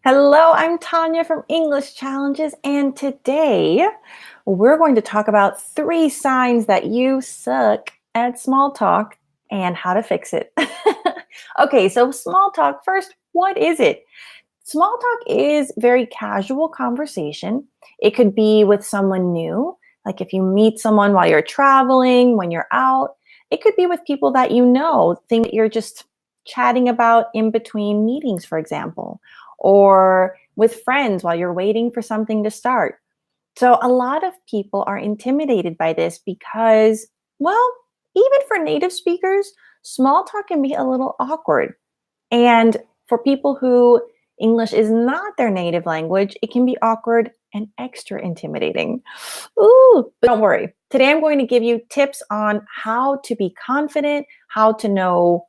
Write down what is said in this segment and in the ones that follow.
Hello, I'm Tanya from English Challenges, and today we're going to talk about three signs that you suck at small talk and how to fix it. Okay, so small talk first, what is it? Small talk is very casual conversation. It could be with someone new, like if you meet someone while you're traveling, when you're out. It could be with people that you know, things that you're just chatting about in between meetings, for example, or with friends while you're waiting for something to start. So a lot of people are intimidated by this because, well, even for native speakers, small talk can be a little awkward. And for people who English is not their native language, it can be awkward and extra intimidating. Ooh, but don't worry. Today I'm going to give you tips on how to be confident, how to know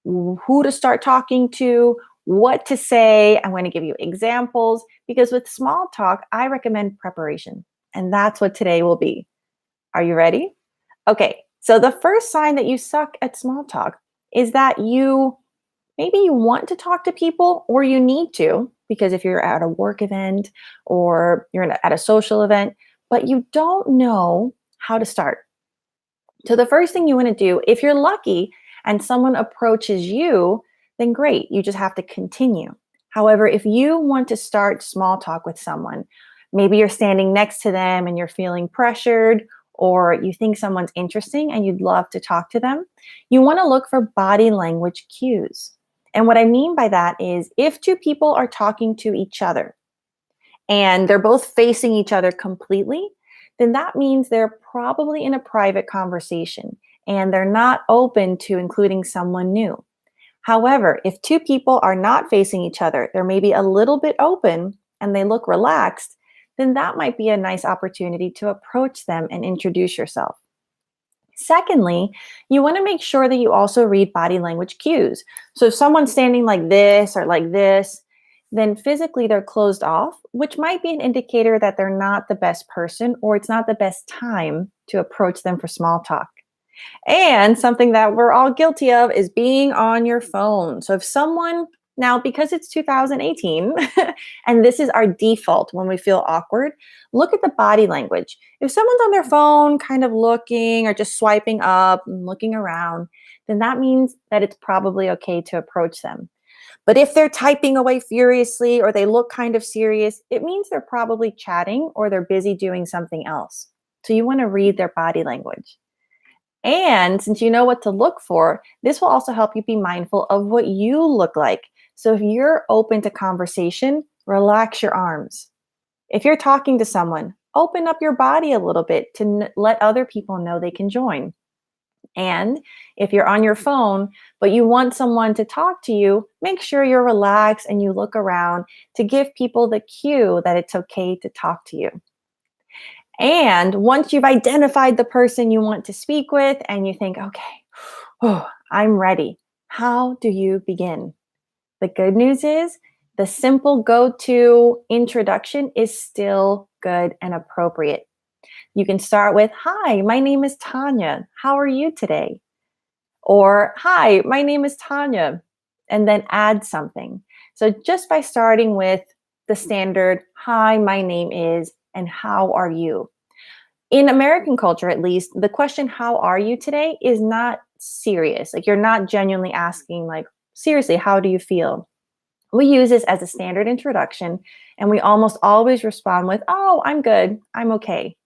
who to start talking to, what to say. I'm going to give you examples because with small talk, I recommend preparation. And that's what today will be. Are you ready? Okay, so the first sign that you suck at small talk is that maybe you want to talk to people or you need to, because if you're at a work event or at a social event, but you don't know how to start. So the first thing you want to do, if you're lucky and someone approaches you, then great, you just have to continue. However, if you want to start small talk with someone, maybe you're standing next to them and you're feeling pressured, or you think someone's interesting and you'd love to talk to them, you want to look for body language cues. And what I mean by that is if two people are talking to each other and they're both facing each other completely, then that means they're probably in a private conversation and they're not open to including someone new. However, if two people are not facing each other, they're maybe a little bit open and they look relaxed, then that might be a nice opportunity to approach them and introduce yourself. Secondly, you want to make sure that you also read body language cues. So if someone's standing like this or like this, then physically they're closed off, which might be an indicator that they're not the best person or it's not the best time to approach them for small talk. And something that we're all guilty of is being on your phone. So if someone, now because it's 2018 and this is our default when we feel awkward, look at the body language. If someone's on their phone kind of looking or just swiping up and looking around, then that means that it's probably okay to approach them. But if they're typing away furiously or they look kind of serious, it means they're probably chatting or they're busy doing something else. So you want to read their body language. And since you know what to look for, this will also help you be mindful of what you look like. So if you're open to conversation, relax your arms. If you're talking to someone, open up your body a little bit to let other people know they can join. And if you're on your phone, but you want someone to talk to you, make sure you're relaxed and you look around to give people the cue that it's okay to talk to you. And once you've identified the person you want to speak with and you think, okay, oh, I'm ready, how do you begin? The good news is the simple go-to introduction is still good and appropriate. You can start with, hi, my name is Tanya. How are you today? Or, hi, my name is Tanya, and then add something. So just by starting with the standard, hi, my name is, and how are you? In American culture, at least, the question, how are you today, is not serious. Like you're not genuinely asking, like, seriously, how do you feel? We use this as a standard introduction, and we almost always respond with, oh, I'm good, I'm okay.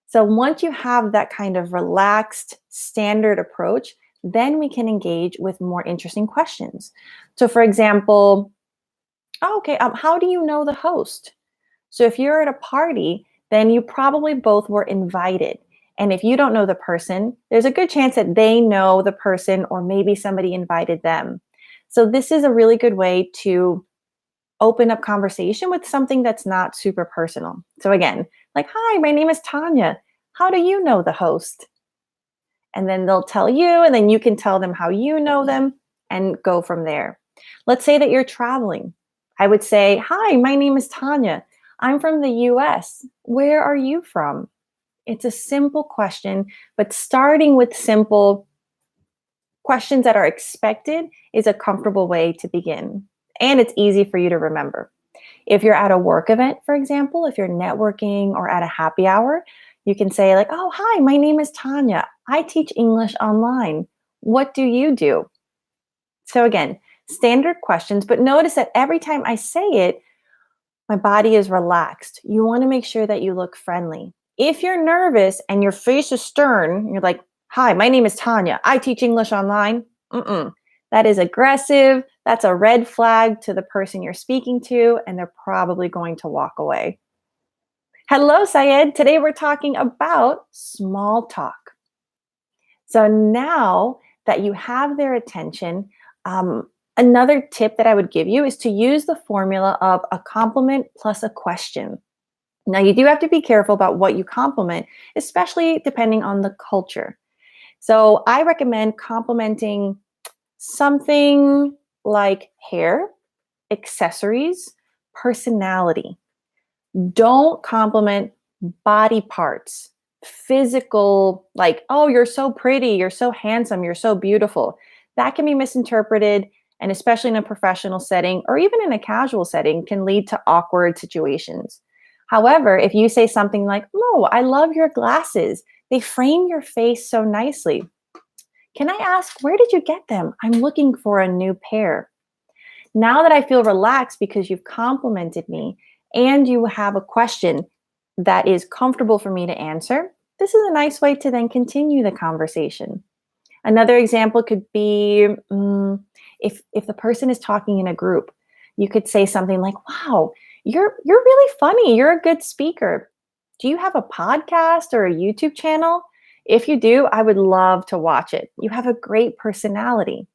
So once you have that kind of relaxed standard approach, then we can engage with more interesting questions. So for example, oh, okay, how do you know the host? So if you're at a party, then you probably both were invited. And if you don't know the person, there's a good chance that they know the person or maybe somebody invited them. So this is a really good way to open up conversation with something that's not super personal. So again, like, hi, my name is Tanya. How do you know the host? And then they'll tell you, and then you can tell them how you know them and go from there. Let's say that you're traveling. I would say, hi, my name is Tanya. I'm from the US. Where are you from? It's a simple question, but starting with simple questions that are expected is a comfortable way to begin. and it's easy for you to remember. If you're at a work event, for example, if you're networking or at a happy hour, you can say, like, oh, hi, my name is Tanya. I teach English online. What do you do? So, again, standard questions, but notice that every time I say it, my body is relaxed. You want to make sure that you look friendly. If you're nervous and your face is stern, you're like, hi, my name is Tanya. I teach English online. Mm-mm. That is aggressive. That's a red flag to the person you're speaking to, and they're probably going to walk away. Hello, Syed. Today we're talking about small talk. So now that you have their attention, another tip that I would give you is to use the formula of a compliment plus a question. Now, you do have to be careful about what you compliment, especially depending on the culture. So I recommend complimenting something like hair, accessories, personality. Don't compliment body parts, physical, like, oh, you're so pretty, you're so handsome, you're so beautiful. That can be misinterpreted, and especially in a professional setting or even in a casual setting, can lead to awkward situations. However, if you say something like, oh, I love your glasses, they frame your face so nicely. Can I ask, where did you get them? I'm looking for a new pair. Now that I feel relaxed because you've complimented me and you have a question that is comfortable for me to answer, this is a nice way to then continue the conversation. Another example could be if the person is talking in a group, you could say something like, wow, you're really funny. You're a good speaker. Do you have a podcast or a YouTube channel? If you do, I would love to watch it. You have a great personality.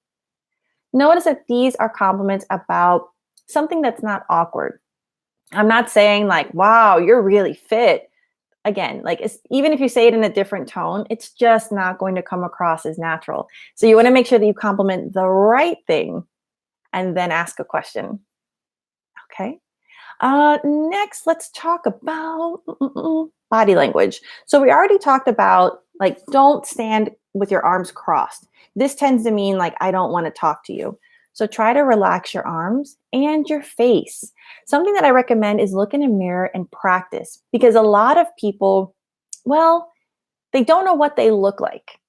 Notice that these are compliments about something that's not awkward. I'm not saying like, wow, you're really fit. Again, like even if you say it in a different tone, it's just not going to come across as natural. So you want to make sure that you compliment the right thing and then ask a question. Okay. Next, let's talk about body language. So we already talked about like, don't stand with your arms crossed. This tends to mean like, I don't want to talk to you. So try to relax your arms and your face. Something that I recommend is look in a mirror and practice, because a lot of people, well, they don't know what they look like.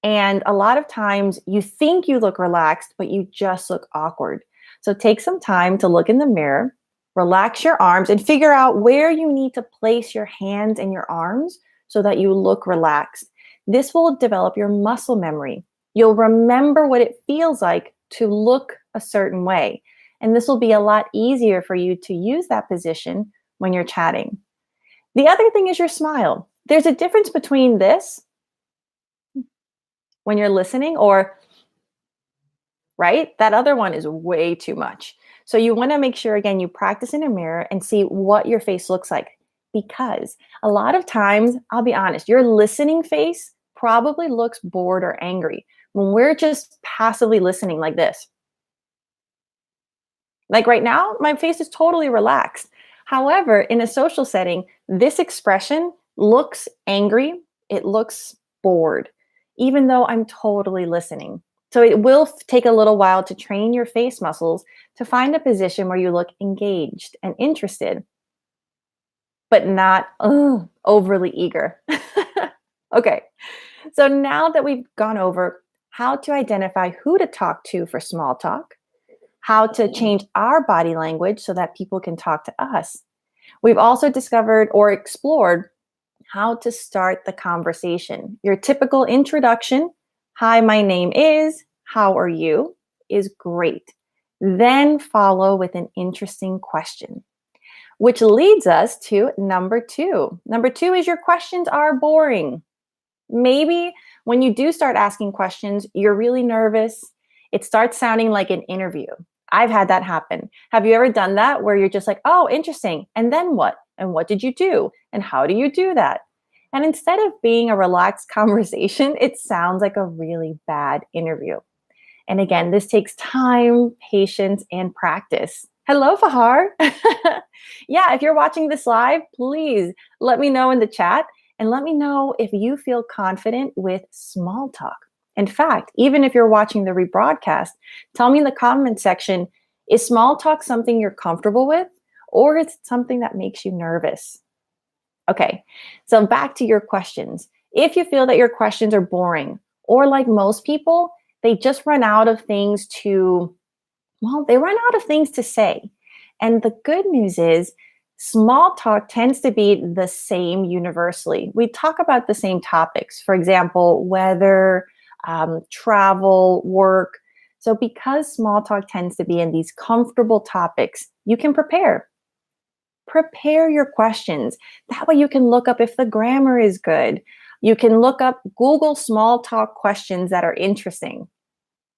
And a lot of times you think you look relaxed, but you just look awkward. So take some time to look in the mirror, relax your arms, and figure out where you need to place your hands and your arms so that you look relaxed. This will develop your muscle memory. You'll remember what it feels like to look a certain way. And this will be a lot easier for you to use that position when you're chatting. The other thing is your smile. There's a difference between this when you're listening or, right? That other one is way too much. So you want to make sure, again, you practice in a mirror and see what your face looks like. Because a lot of times, I'll be honest, your listening face probably looks bored or angry when we're just passively listening like this. Like right now, my face is totally relaxed. However, in a social setting, this expression looks angry. It looks bored, even though I'm totally listening. So it will take a little while to train your face muscles to find a position where you look engaged and interested, but not overly eager. Okay, so now that we've gone over how to identify who to talk to for small talk, how to change our body language so that people can talk to us, we've also discovered or explored how to start the conversation. Your typical introduction, hi, my name is, how are you, is great. Then follow with an interesting question, which leads us to number 2. Number 2 is your questions are boring. Maybe when you do start asking questions, you're really nervous. It starts sounding like an interview. I've had that happen. Have you ever done that where you're just like, oh, interesting. And then what? And what did you do? And how do you do that? And instead of being a relaxed conversation, it sounds like a really bad interview. And again, this takes time, patience, and practice. Hello, Fahar. Yeah, if you're watching this live, please let me know in the chat and let me know if you feel confident with small talk. In fact, even if you're watching the rebroadcast, tell me in the comment section Is small talk something you're comfortable with, or is it something that makes you nervous? Okay, so back to your questions. If you feel that your questions are boring, or like most people, they just run out of things to, well, they run out of things to say. And the good news is, small talk tends to be the same universally. We talk about the same topics, for example, weather, travel, work. So, because small talk tends to be in these comfortable topics, you can prepare. Prepare your questions. That way, you can look up if the grammar is good. You can look up Google small talk questions that are interesting.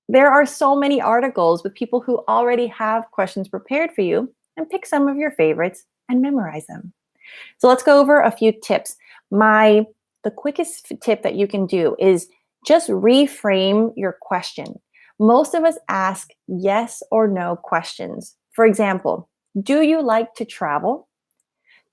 There are so many articles with people who already have questions prepared for you, and pick some of your favorites and memorize them. So let's go over a few tips. The quickest tip that you can do is just reframe your question. Most of us ask yes or no questions. For example, do you like to travel?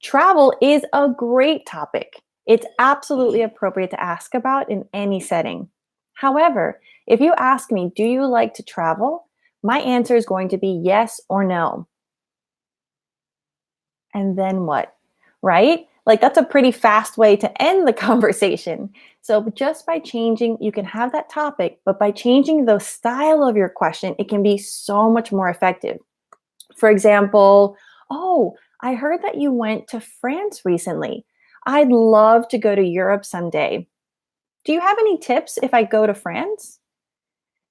Travel is a great topic. It's absolutely appropriate to ask about in any setting. However, if you ask me, do you like to travel? My answer is going to be yes or no. And then what? Right? Like that's a pretty fast way to end the conversation. So just by changing, you can have that topic, but by changing the style of your question, it can be so much more effective. For example, oh, I heard that you went to France recently. I'd love to go to Europe someday. Do you have any tips if I go to France?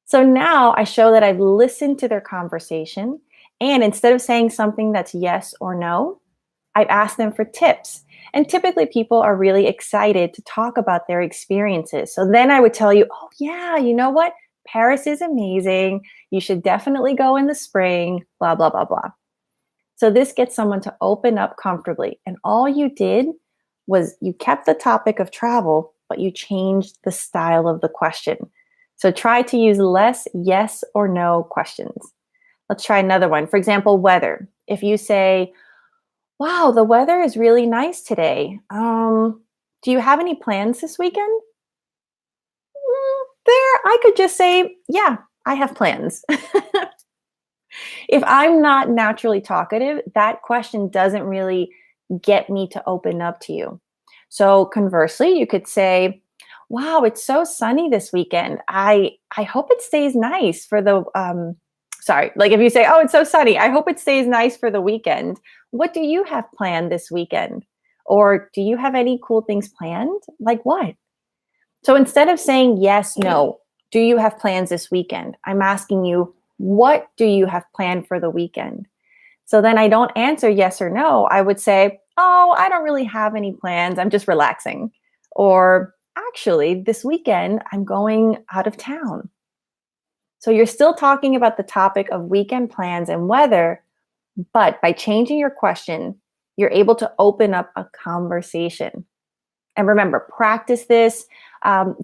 So now I show that I've listened to their conversation. And instead of saying something that's yes or no, I've asked them for tips. And typically, people are really excited to talk about their experiences. So then I would tell you, oh, yeah, you know what? Paris is amazing. You should definitely go in the spring, blah, blah, blah, blah. So this gets someone to open up comfortably. And all you did was you kept the topic of travel, but you changed the style of the question. So try to use less yes or no questions. Let's try another one. For example, weather. If you say, wow, the weather is really nice today. Do you have any plans this weekend? There, I could just say, yeah, I have plans. If I'm not naturally talkative, that question doesn't really get me to open up to you. So conversely, you could say, "Wow, it's so sunny this weekend. I hope it stays nice for the sorry, like if you say, "Oh, it's so sunny. I hope it stays nice for the weekend." What do you have planned this weekend? Or do you have any cool things planned? Like what? So instead of saying yes, no, do you have plans this weekend? I'm asking you, what do you have planned for the weekend? So then I don't answer yes or no. I would say, oh, I don't really have any plans. I'm just relaxing. Or actually, this weekend, I'm going out of town. So you're still talking about the topic of weekend plans and weather, but by changing your question, you're able to open up a conversation. And remember, practice this.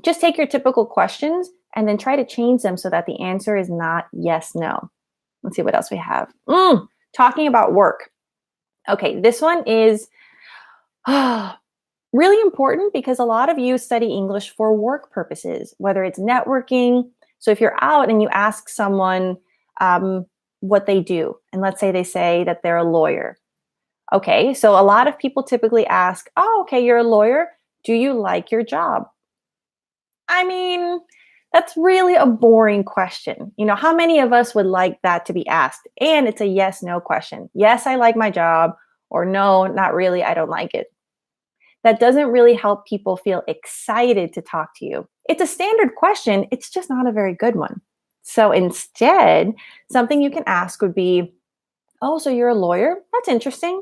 Just take your typical questions and then try to change them so that the answer is not yes, no. Let's see what else we have. Talking about work. Okay, this one is really important because a lot of you study English for work purposes, whether it's networking. So if you're out and you ask someone what they do, and let's say they say that they're a lawyer. Okay, so a lot of people typically ask, oh, okay, you're a lawyer. Do you like your job? I mean, that's really a boring question. You know, how many of us would like that to be asked? And it's a yes, no question. Yes, I like my job, or no, not really, I don't like it. That doesn't really help people feel excited to talk to you. It's a standard question, it's just not a very good one. So instead, something you can ask would be, oh, so you're a lawyer? That's interesting.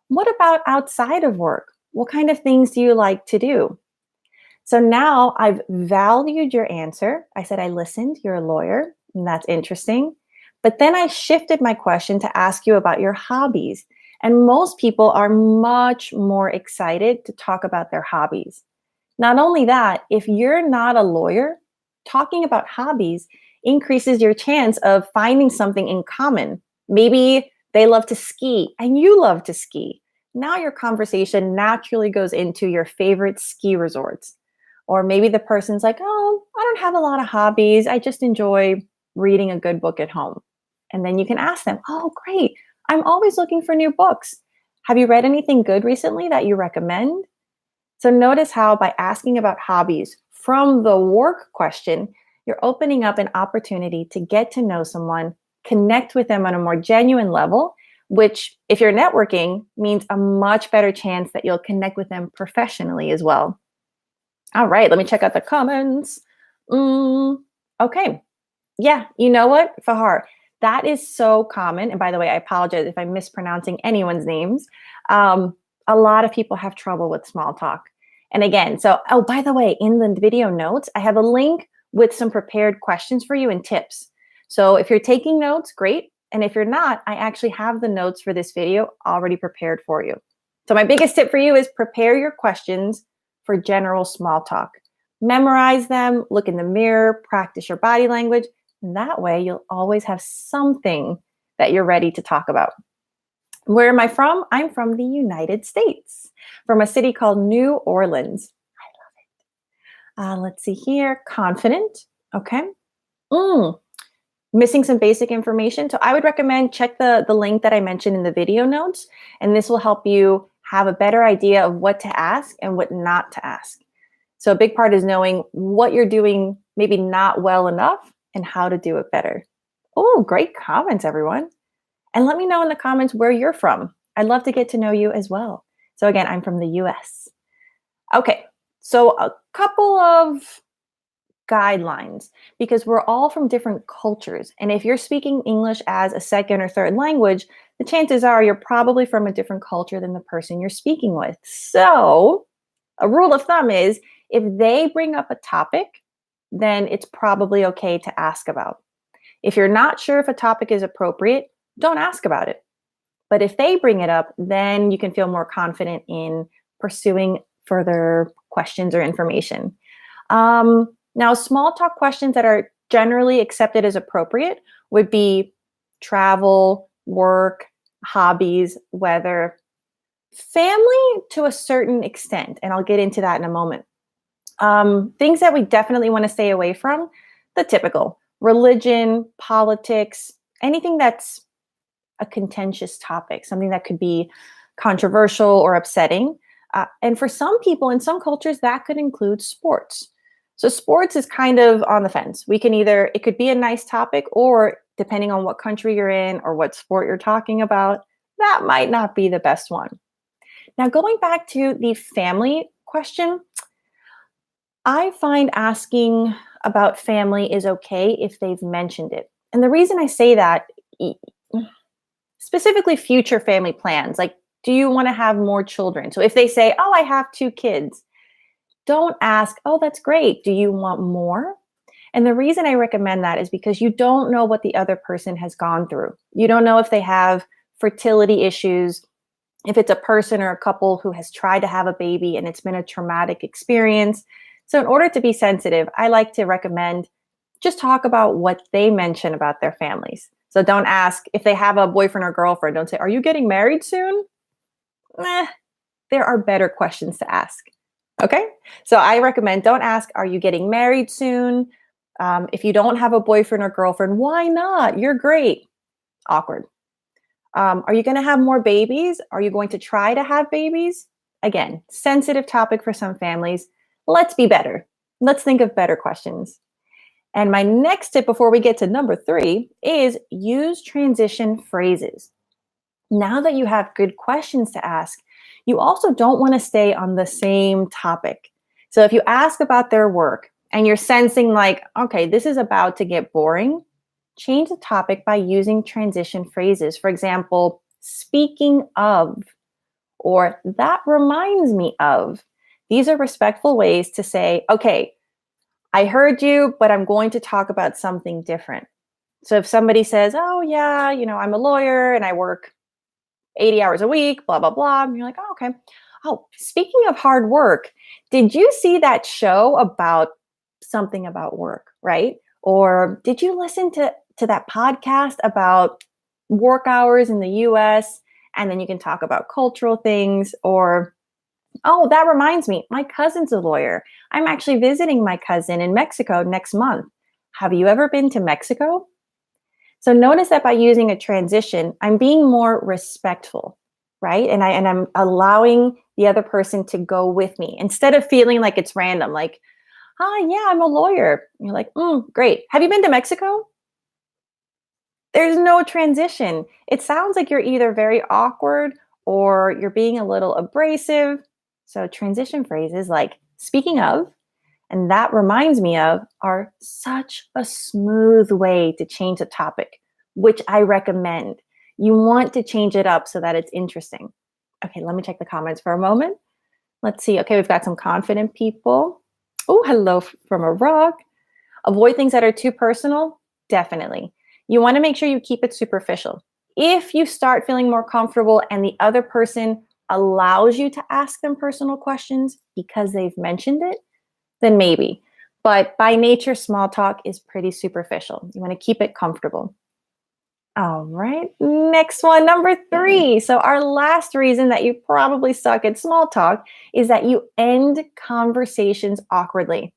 What about outside of work? What kind of things do you like to do? So now I've valued your answer. I said, I listened, you're a lawyer, and that's interesting. But then I shifted my question to ask you about your hobbies. And most people are much more excited to talk about their hobbies. Not only that, if you're not a lawyer, talking about hobbies increases your chance of finding something in common. Maybe they love to ski and you love to ski. Now your conversation naturally goes into your favorite ski resorts. Or maybe the person's like, oh, I don't have a lot of hobbies. I just enjoy reading a good book at home. And then you can ask them, oh, great. I'm always looking for new books. Have you read anything good recently that you recommend? So notice how by asking about hobbies from the work question, you're opening up an opportunity to get to know someone, connect with them on a more genuine level, which, if you're networking, means a much better chance that you'll connect with them professionally as well. All right, let me check out the comments. Okay. Yeah, you know what, Fahar? That is so common. And by the way, I apologize if I'm mispronouncing anyone's names. Um, a lot of people have trouble with small talk. And again, oh, by the way, in the video notes, I have a link with some prepared questions for you and tips. So if you're taking notes, great. And if you're not, I actually have the notes for this video already prepared for you. So my biggest tip for you is prepare your questions for general small talk. Memorize them, look in the mirror, practice your body language. And that way, you'll always have something that you're ready to talk about. Where am I from? I'm from the United States, from a city called New Orleans. I love it. Let's see here. Confident. Okay. Missing some basic information. So I would recommend check the link that I mentioned in the video notes, and this will help you have a better idea of what to ask and what not to ask. So a big part is knowing what you're doing maybe not well enough and how to do it better. Oh, great comments, everyone. And let me know in the comments where you're from. I'd love to get to know you as well. So again, I'm from the US. Okay, so a couple of guidelines because we're all from different cultures. And if you're speaking English as a second or third language, the chances are you're probably from a different culture than the person you're speaking with. So a rule of thumb is if they bring up a topic, then it's probably okay to ask about. If you're not sure if a topic is appropriate, don't ask about it. But if they bring it up, then you can feel more confident in pursuing further questions or information. Now, small talk questions that are generally accepted as appropriate would be travel, work, hobbies, weather, family to a certain extent. And I'll get into that in a moment. Things that we definitely want to stay away from, the typical religion, politics, anything that's a contentious topic, something that could be controversial or upsetting. And for some people in some cultures, that could include sports. So sports is kind of on the fence. It could be a nice topic, or depending on what country you're in or what sport you're talking about, that might not be the best one. Now, going back to the family question, I find asking about family is okay if they've mentioned it. And the reason I say that, specifically future family plans, like, do you want to have more children? So if they say, oh, I have 2 kids, don't ask, oh, that's great. Do you want more? And the reason I recommend that is because you don't know what the other person has gone through. You don't know if they have fertility issues, if it's a person or a couple who has tried to have a baby and it's been a traumatic experience. So in order to be sensitive, I like to recommend just talk about what they mention about their families. So don't ask if they have a boyfriend or girlfriend. Don't say, are you getting married soon? There are better questions to ask. Okay? So I recommend don't ask, are you getting married soon? If you don't have a boyfriend or girlfriend, why not? You're great. Awkward. Are you going to have more babies? Are you going to try to have babies? Again, sensitive topic for some families. Let's be better. Let's think of better questions. And my next tip before we get to number 3 is use transition phrases. Now that you have good questions to ask, you also don't want to stay on the same topic. So if you ask about their work and you're sensing like, okay, this is about to get boring, change the topic by using transition phrases. For example, speaking of, or that reminds me of. These are respectful ways to say, okay, I heard you, but I'm going to talk about something different. So if somebody says, oh yeah, I'm a lawyer and I work 80 hours a week, blah, blah, blah. And you're like, oh, okay. Oh, speaking of hard work, did you see that show about something about work, right? Or did you listen to that podcast about work hours in the US? And then you can talk about cultural things. Or, oh, that reminds me, my cousin's a lawyer. I'm actually visiting my cousin in Mexico next month. Have you ever been to Mexico? So notice that by using a transition, I'm being more respectful, right? And I'm allowing the other person to go with me instead of feeling like it's random, like, "Hi, yeah, I'm a lawyer." And you're like, great. Have you been to Mexico?" There's no transition. It sounds like you're either very awkward or you're being a little abrasive. So transition phrases like "speaking of" and "that reminds me of" are such a smooth way to change the topic, which I recommend. You want to change it up so that it's interesting. Okay, let me check the comments for a moment. Let's see. Okay, we've got some confident people. Oh, hello from Iraq. Avoid things that are too personal. Definitely. You want to make sure you keep it superficial. If you start feeling more comfortable and the other person allows you to ask them personal questions because they've mentioned it, then maybe. But by nature, small talk is pretty superficial. You want to keep it comfortable. All right. Next one, number three. So, our last reason that you probably suck at small talk is that you end conversations awkwardly.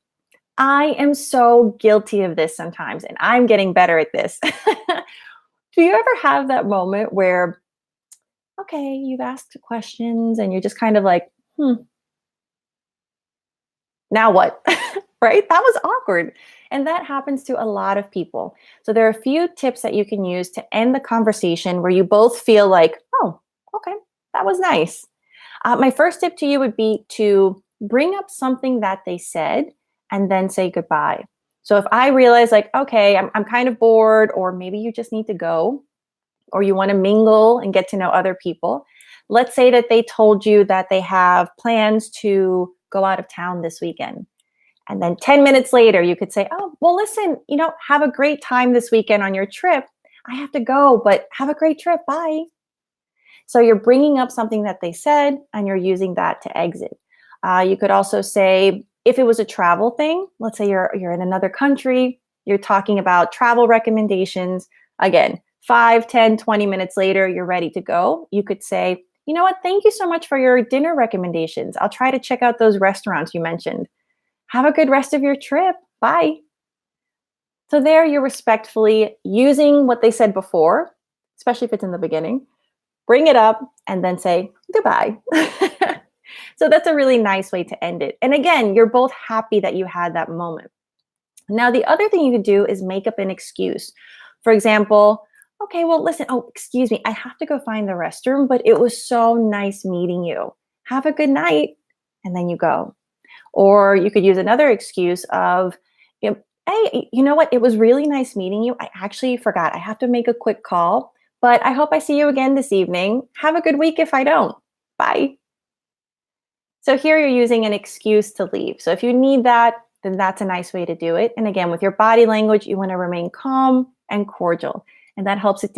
I am so guilty of this sometimes, and I'm getting better at this. Do you ever have that moment where, okay, you've asked questions and you're just kind of like, now what? Right? That was awkward. And that happens to a lot of people. So there are a few tips that you can use to end the conversation where you both feel like, oh, okay, that was nice. My first tip to you would be to bring up something that they said and then say goodbye. So if I realize, like, okay, I'm kind of bored, or maybe you just need to go, or you want to mingle and get to know other people. Let's say that they told you that they have plans to go out of town this weekend. And then 10 minutes later, you could say, oh, well, listen, have a great time this weekend on your trip. I have to go, but have a great trip. Bye. So you're bringing up something that they said and you're using that to exit. You could also say, if it was a travel thing, let's say you're in another country, you're talking about travel recommendations. Again, 5, 10, 20 minutes later, you're ready to go. You could say, you know what? Thank you so much for your dinner recommendations. I'll try to check out those restaurants you mentioned. Have a good rest of your trip. Bye. So there you're respectfully using what they said before, especially if it's in the beginning, bring it up and then say goodbye. So that's a really nice way to end it. And again, you're both happy that you had that moment. Now, the other thing you could do is make up an excuse. For example, okay, well, listen, oh, excuse me, I have to go find the restroom, but it was so nice meeting you. Have a good night. And then you go. Or you could use another excuse of, hey, you know what? It was really nice meeting you. I actually forgot. I have to make a quick call, but I hope I see you again this evening. Have a good week if I don't. Bye. So here you're using an excuse to leave. So if you need that, then that's a nice way to do it. And again, with your body language, you want to remain calm and cordial. And that helps it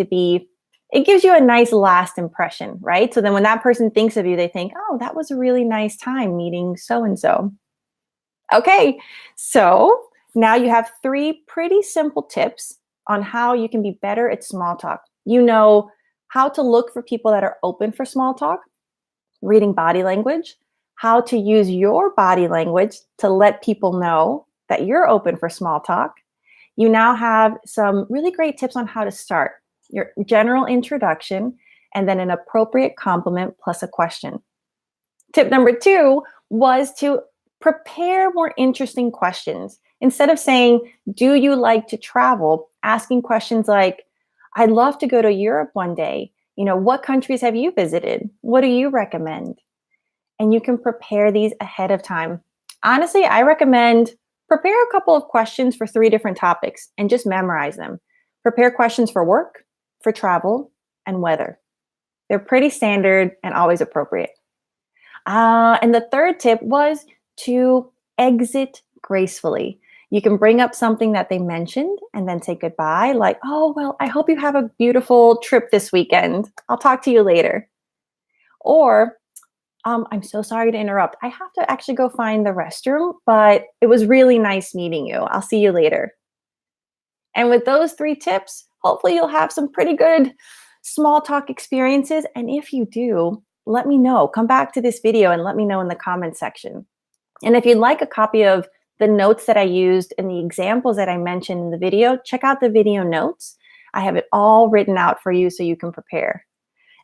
gives you a nice last impression, right? So then when that person thinks of you, they think, oh, that was a really nice time meeting so and so. Okay, so now you have 3 pretty simple tips on how you can be better at small talk. You know how to look for people that are open for small talk, reading body language, how to use your body language to let people know that you're open for small talk. You now have some really great tips on how to start your general introduction and then an appropriate compliment plus a question. Tip number 2 was to prepare more interesting questions. Instead of saying, do you like to travel? Asking questions like, I'd love to go to Europe one day. What countries have you visited? What do you recommend? And you can prepare these ahead of time. Honestly, I recommend prepare a couple of questions for 3 different topics and just memorize them. Prepare questions for work, for travel, and weather. They're pretty standard and always appropriate. And the third tip was to exit gracefully. You can bring up something that they mentioned and then say goodbye, like, oh, well, I hope you have a beautiful trip this weekend. I'll talk to you later. Or, I'm so sorry to interrupt. I have to actually go find the restroom, but it was really nice meeting you. I'll see you later. And with those 3 tips, hopefully you'll have some pretty good small talk experiences. And if you do, let me know. Come back to this video and let me know in the comments section. And if you'd like a copy of the notes that I used and the examples that I mentioned in the video, check out the video notes. I have it all written out for you so you can prepare.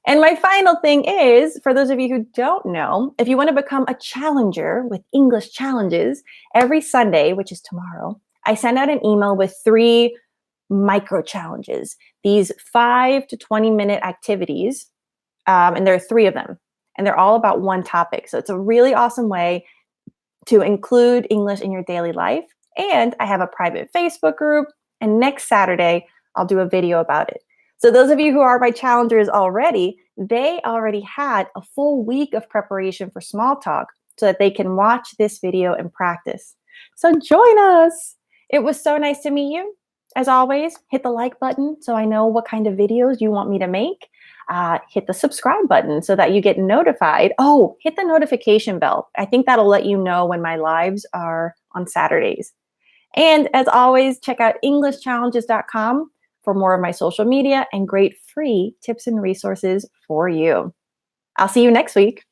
And my final thing is, for those of you who don't know, if you want to become a challenger with English challenges, every Sunday, which is tomorrow, I send out an email with 3 micro challenges, these 5 to 20-minute activities. And there are 3 of them, and they're all about one topic. So it's a really awesome way to include English in your daily life. And I have a private Facebook group, and next Saturday, I'll do a video about it. So those of you who are my challengers already, they already had a full week of preparation for small talk so that they can watch this video and practice. So join us. It was so nice to meet you. As always, hit the like button so I know what kind of videos you want me to make. Hit the subscribe button so that you get notified. Oh, hit the notification bell. I think that'll let you know when my lives are on Saturdays. And as always, check out EnglishChallenges.com for more of my social media and great free tips and resources for you. I'll see you next week.